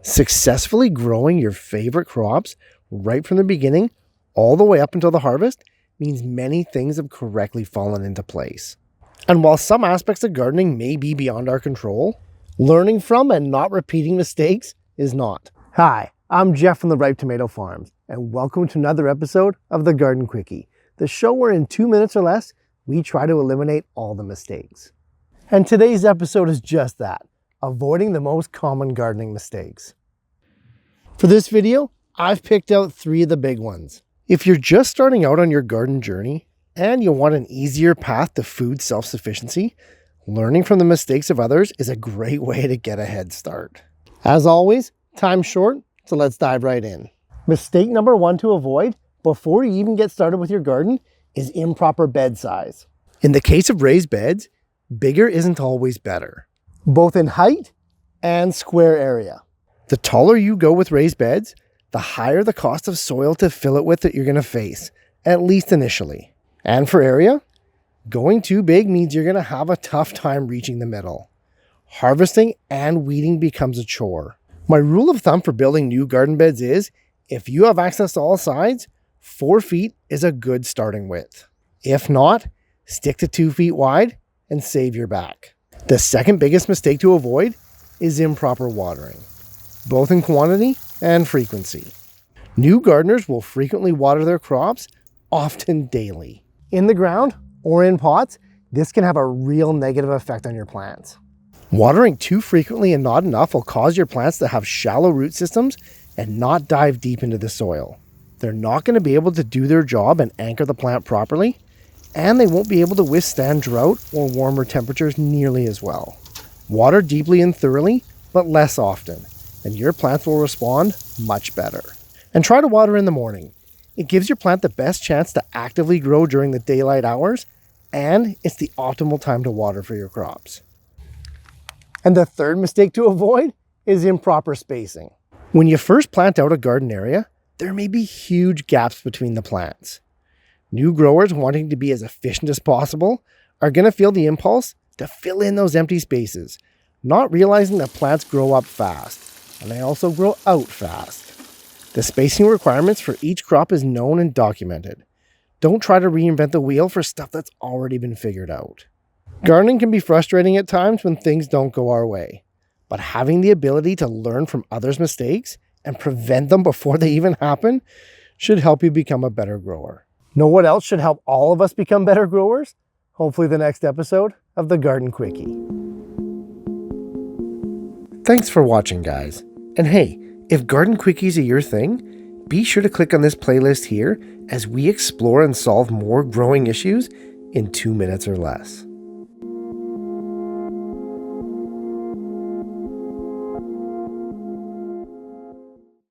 Successfully growing your favorite crops right from the beginning all the way up until the harvest means many things have correctly fallen into place. And while some aspects of gardening may be beyond our control, learning from and not repeating mistakes is not. Hi, I'm Jeff from the Ripe Tomato Farms, and welcome to another episode of the Garden Quickie, the show where in 2 minutes or less, we try to eliminate all the mistakes. And today's episode is just that, avoiding the most common gardening mistakes. For this video, I've picked out 3 of the big ones. If you're just starting out on your garden journey and you want an easier path to food self-sufficiency, learning from the mistakes of others is a great way to get a head start. As always, time's short, so let's dive right in. Mistake number 1 to avoid before you even get started with your garden is improper bed size. In the case of raised beds, bigger isn't always better, both in height and square area. The taller you go with raised beds, the higher the cost of soil to fill it with that you're going to face, at least initially. And for area, going too big means you're going to have a tough time reaching the middle. Harvesting and weeding becomes a chore. My rule of thumb for building new garden beds is, if you have access to all sides, 4 feet is a good starting width. If not, stick to 2 feet wide and save your back. The second biggest mistake to avoid is improper watering, both in quantity and frequency. New gardeners will frequently water their crops, often daily. In the ground or in pots, this can have a real negative effect on your plants. Watering too frequently and not enough will cause your plants to have shallow root systems and not dive deep into the soil. They're not going to be able to do their job and anchor the plant properly, and they won't be able to withstand drought or warmer temperatures nearly as well. Water deeply and thoroughly, but less often, and your plants will respond much better. And try to water in the morning. It gives your plant the best chance to actively grow during the daylight hours, and it's the optimal time to water for your crops. And the third mistake to avoid is improper spacing. When you first plant out a garden area, there may be huge gaps between the plants. New growers wanting to be as efficient as possible are going to feel the impulse to fill in those empty spaces, not realizing that plants grow up fast, and they also grow out fast. The spacing requirements for each crop is known and documented. Don't try to reinvent the wheel for stuff that's already been figured out. Gardening can be frustrating at times when things don't go our way, but having the ability to learn from others' mistakes and prevent them before they even happen should help you become a better grower. Know what else should help all of us become better growers? Hopefully the next episode of the Garden Quickie. Thanks for watching, guys. And hey, if garden quickies are your thing, be sure to click on this playlist here as we explore and solve more growing issues in 2 minutes or less.